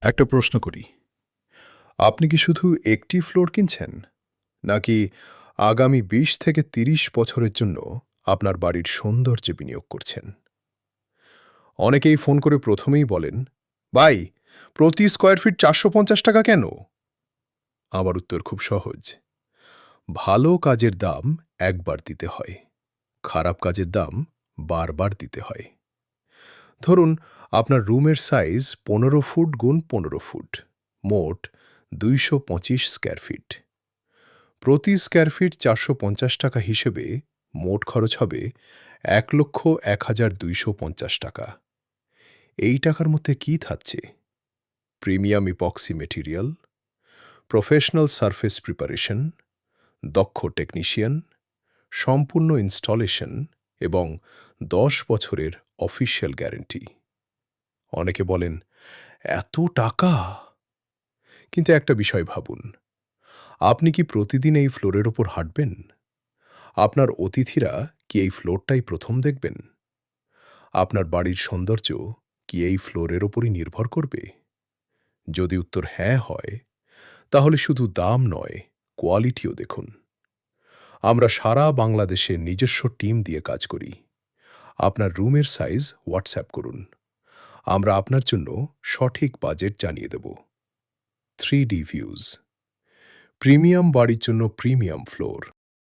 একটা প্রশ্ন করি, আপনি কি শুধু একটি ফ্লোর কিনছেন? নাকি আগামী ২০ থেকে ৩০ বছরের জন্য আপনার বাড়ির সৌন্দর্যে বিনিয়োগ করছেন? অনেকেই ফোন করে প্রথমেই বলেন, "ভাই, প্রতি স্কয়ার ফিট ৳৪৫০ কেন?" আমার উত্তর খুব সহজ। ভালো কাজের দাম একবার দিতে হয়, খারাপ কাজের দাম বারবার দিতে হয়। ধরুন, আপনার রুমের সাইজ ১৫ ফুট গুণ ১৫ ফুট, মোট ২২৫ স্কয়ার ফিট। প্রতি স্কয়ার ফিট ৳৪৫০ হিসেবে মোট খরচ হবে ৳১,০১,২৫০। এই টাকার মধ্যে কি থাকছে? Premium epoxy material, professional surface preparation, দক্ষ টেকনিশিয়ান, সম্পূর্ণ ইনস্টলেশন এবং ১০ বছরের অফিসিয়াল গ্যারান্টি। অনেকে বলেন, "এত টাকা?" কিন্তু একটা বিষয় ভাবুন, আপনি কি প্রতিদিন এই ফ্লোরের ওপর হাঁটবেন? আপনার অতিথিরা কি এই ফ্লোরটাই প্রথম দেখবেন? আপনার বাড়ির সৌন্দর্য কি এই ফ্লোরের ওপরই নির্ভর করবে? যদি উত্তর হ্যাঁ হয়, তাহলে শুধু দাম নয়, কোয়ালিটিও দেখুন। আমরা সারা বাংলাদেশে নিজস্ব টিম দিয়ে কাজ করি। আপনার রুমের সাইজ হোয়াটসঅ্যাপ করুন। আমরা আপনার জন্য সঠিক বাজেট জানিয়ে দেব। 3D ভিউজ, প্রিমিয়াম বাড়ির জন্য প্রিমিয়াম ফ্লোর।